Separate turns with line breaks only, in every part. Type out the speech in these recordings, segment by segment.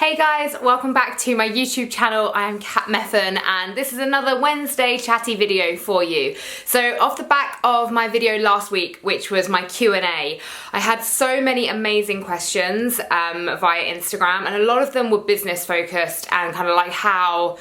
Hey guys, welcome back to my YouTube channel. I am Meffan and this is another Wednesday chatty video for you. So off the back of my video last week, which was my Q&A, I had so many amazing questions via Instagram, and a lot of them were business focused and kind of like how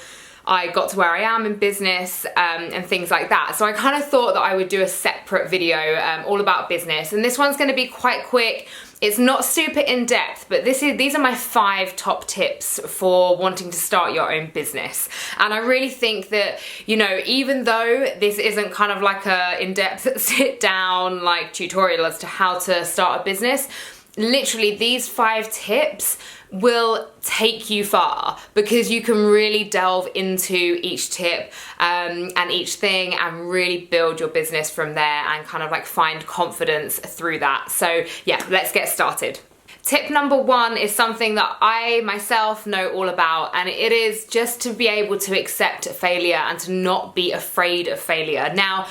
I got to where I am in business and things like that. So I kind of thought that I would do a separate video all about business, and this one's going to be quite quick. It's not super in-depth, but these are my 5 top tips for wanting to start your own business. And I really think that, you know, even though this isn't kind of like a in-depth sit down like tutorial as to how to start a business, literally these 5 tips will take you far, because you can really delve into each tip and each thing and really build your business from there and kind of like find confidence through that. So yeah, let's get started. Tip number 1 is something that I myself know all about, and it is just to be able to accept failure and to not be afraid of failure. Now,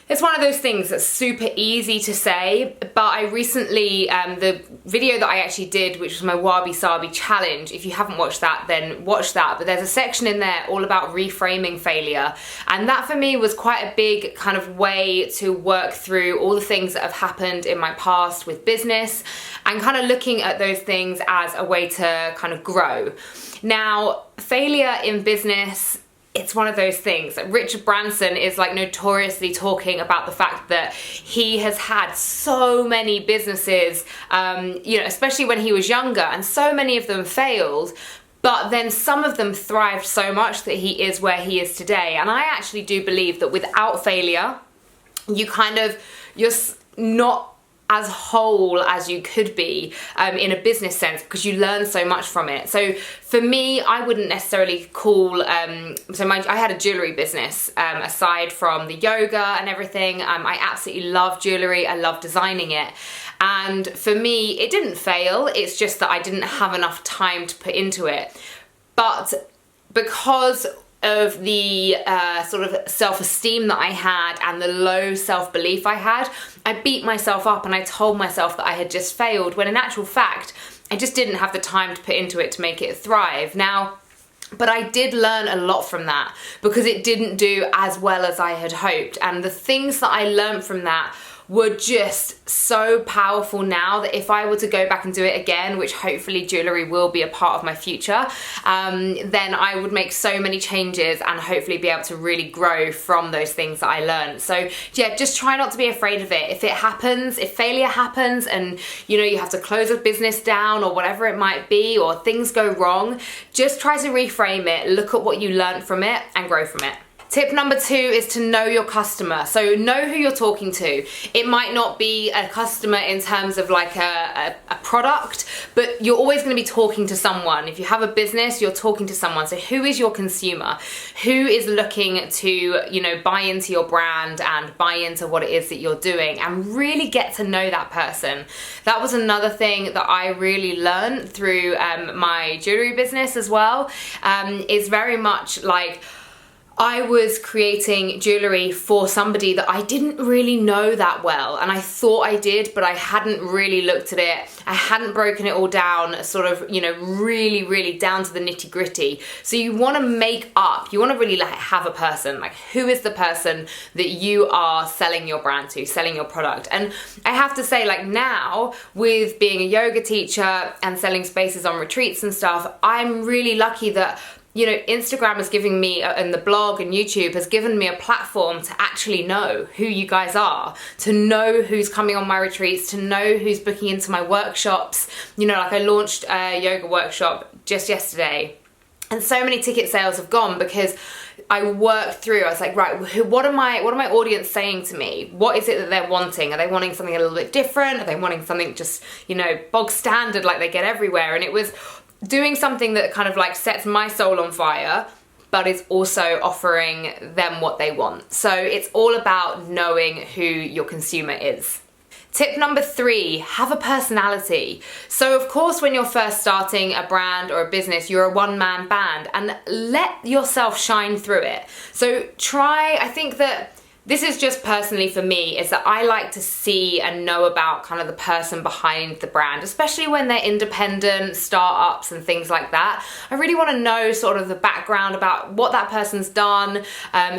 it's one of those things that's super easy to say, but I recently, the video that I actually did, which was my Wabi Sabi challenge, if you haven't watched that, then watch that. But there's a section in there all about reframing failure. And that for me was quite a big kind of way to work through all the things that have happened in my past with business and kind of looking at those things as a way to kind of grow. Now, failure in business, it's one of those things. Richard Branson is like notoriously talking about the fact that he has had so many businesses, you know, especially when he was younger, and so many of them failed, but then some of them thrived so much that he is where he is today. And I actually do believe that without failure, you're not as whole as you could be in a business sense, because you learn so much from it. So for me, I wouldn't necessarily call, I had a jewelry business aside from the yoga and everything. I absolutely love jewelry. I love designing it. And for me, it didn't fail. It's just that I didn't have enough time to put into it. But because of the sort of self-esteem that I had and the low self-belief I had, I beat myself up and I told myself that I had just failed, when in actual fact, I just didn't have the time to put into it to make it thrive. Now, but I did learn a lot from that, because it didn't do as well as I had hoped. And the things that I learned from that were just so powerful now that if I were to go back and do it again, which hopefully jewelry will be a part of my future, then I would make so many changes and hopefully be able to really grow from those things that I learned. So yeah, just try not to be afraid of it. If it happens, if failure happens and you know you have to close a business down or whatever it might be, or things go wrong, just try to reframe it, look at what you learned from it and grow from it. Tip number 2 is to know your customer. So know who you're talking to. It might not be a customer in terms of like a product, but you're always going to be talking to someone. If you have a business, you're talking to someone. So who is your consumer? Who is looking to, you know, buy into your brand and buy into what it is that you're doing, and really get to know that person. That was another thing that I really learned through my jewelry business as well, is very much like, I was creating jewelry for somebody that I didn't really know that well, and I thought I did, but I hadn't really looked at it. I hadn't broken it all down, sort of, you know, really, really down to the nitty gritty. So you want to make up, you want to really like have a person, like who is the person that you are selling your brand to, selling your product. And I have to say, like now, with being a yoga teacher and selling spaces on retreats and stuff, I'm really lucky that, you know, Instagram is giving me, and the blog and YouTube has given me a platform to actually know who you guys are, to know who's coming on my retreats, to know who's booking into my workshops. You know, like I launched a yoga workshop just yesterday, and so many ticket sales have gone because I worked through, I was like, right, what are my audience saying to me? What is it that they're wanting? Are they wanting something a little bit different? Are they wanting something just, you know, bog standard like they get everywhere? And it was doing something that kind of like sets my soul on fire, but is also offering them what they want. So it's all about knowing who your consumer is. Tip number 3, have a personality. So of course, when you're first starting a brand or a business, you're a one-man band, and let yourself shine through it. So I think that this is just personally for me, is that I like to see and know about kind of the person behind the brand, especially when they're independent startups and things like that. I really want to know sort of the background about what that person's done,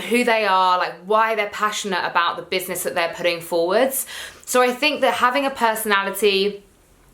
who they are, like why they're passionate about the business that they're putting forwards. So I think that having a personality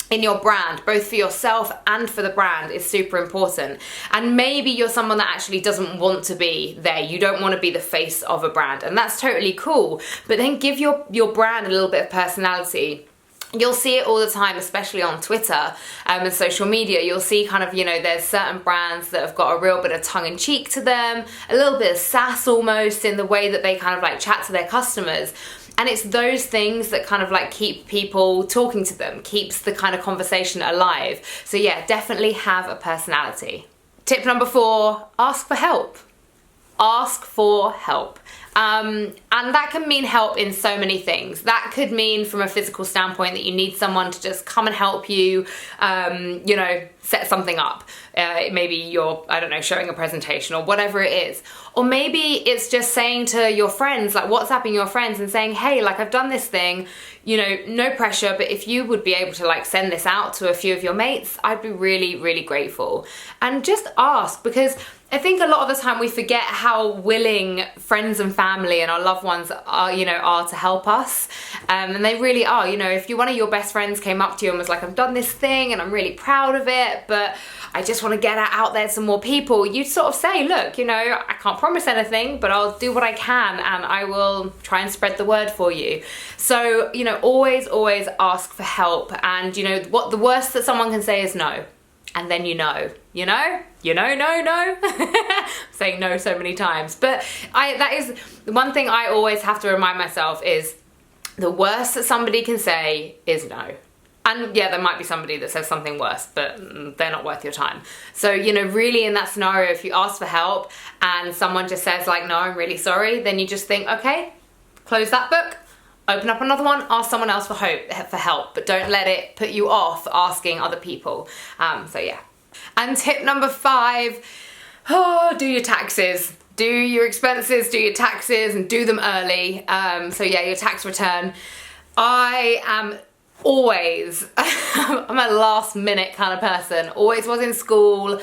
in your brand, both for yourself and for the brand, is super important. And maybe you're someone that actually doesn't want to be there. You don't want to be the face of a brand, and that's totally cool. But then give your brand a little bit of personality. You'll see it all the time, especially on Twitter and social media. You'll see kind of, you know, there's certain brands that have got a real bit of tongue-in-cheek to them, a little bit of sass almost in the way that they kind of like chat to their customers. And it's those things that kind of like keep people talking to them, keeps the kind of conversation alive. So yeah, definitely have a personality. Tip number 4, ask for help. Ask for help. And that can mean help in so many things. That could mean from a physical standpoint that you need someone to just come and help you, you know, set something up. Maybe you're, I don't know, showing a presentation or whatever it is. Or maybe it's just saying to your friends, like WhatsApping your friends and saying, hey, like I've done this thing, you know, no pressure, but if you would be able to like send this out to a few of your mates, I'd be really, really grateful. And just ask, because I think a lot of the time we forget how willing friends and family and our loved ones are, you know, are to help us. And they really are. You know, if one of your best friends came up to you and was like, I've done this thing and I'm really proud of it, but I just want to get it out there to more people, you'd sort of say, look, you know, I can't promise anything, but I'll do what I can and I will try and spread the word for you. So, you know, always ask for help. And, you know, what the worst that someone can say is no. And then no. I'm saying no so many times. But that is one thing I always have to remind myself, is the worst that somebody can say is no. And yeah, there might be somebody that says something worse, but they're not worth your time. So, you know, really in that scenario, if you ask for help and someone just says like, no, I'm really sorry, then you just think, okay, close that book, open up another one, ask someone else for help, but don't let it put you off asking other people. So yeah. And tip number 5, do your taxes. Do your expenses, do your taxes, and do them early. So yeah, your tax return. I am always, I'm a last minute kind of person. Always was in school,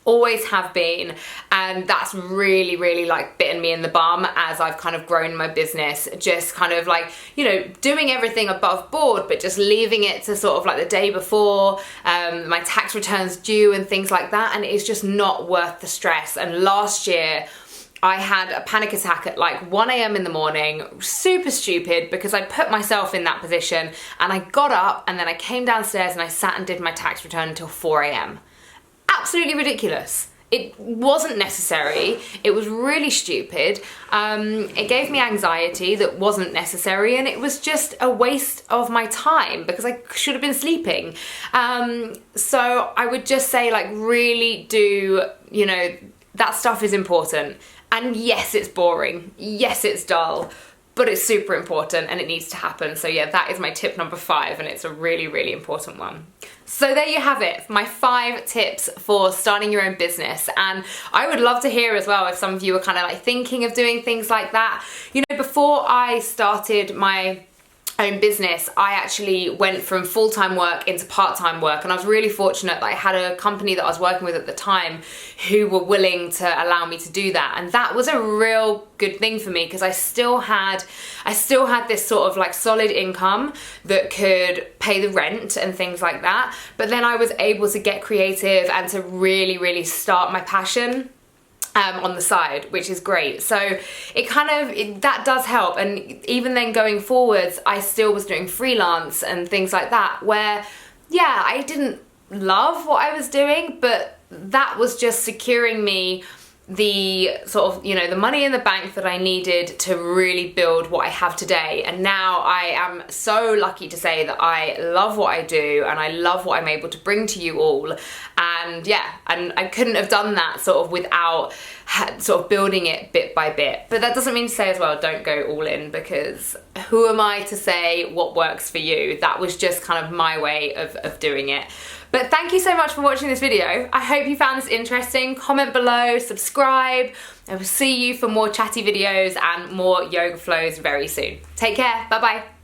always have been, and that's really, really like bitten me in the bum as I've kind of grown my business. Just kind of like, you know, doing everything above board, but just leaving it to sort of like the day before my tax returns due and things like that, and it's just not worth the stress. And last year I had a panic attack at like 1 a.m. in the morning, super stupid, because I put myself in that position, and I got up and then I came downstairs and I sat and did my tax return until 4 a.m. Absolutely ridiculous. It wasn't necessary. It was really stupid. It gave me anxiety that wasn't necessary, and it was just a waste of my time because I should have been sleeping. So I would just say, like, really do, you know, that stuff is important. And yes, it's boring. Yes, it's dull, but it's super important and it needs to happen. So yeah, that is my tip number 5, and it's a really, really important one. So there you have it, my 5 tips for starting your own business. And I would love to hear as well if some of you are kind of like thinking of doing things like that. You know, before I started my own business, I actually went from full-time work into part-time work, and I was really fortunate that I had a company that I was working with at the time who were willing to allow me to do that, and that was a real good thing for me because I still had this sort of like solid income that could pay the rent and things like that, but then I was able to get creative and to really, really start my passion on the side, which is great. So that does help. And even then going forwards, I still was doing freelance and things like that, where yeah, I didn't love what I was doing, but that was just securing me the sort of, you know, the money in the bank that I needed to really build what I have today. And now I am so lucky to say that I love what I do and I love what I'm able to bring to you all. And yeah, and I couldn't have done that sort of without sort of building it bit by bit. But that doesn't mean to say as well, don't go all in, because who am I to say what works for you? That was just kind of my way of doing it. But thank you so much for watching this video. I hope you found this interesting. Comment below, subscribe. I will see you for more chatty videos and more yoga flows very soon. Take care, bye bye.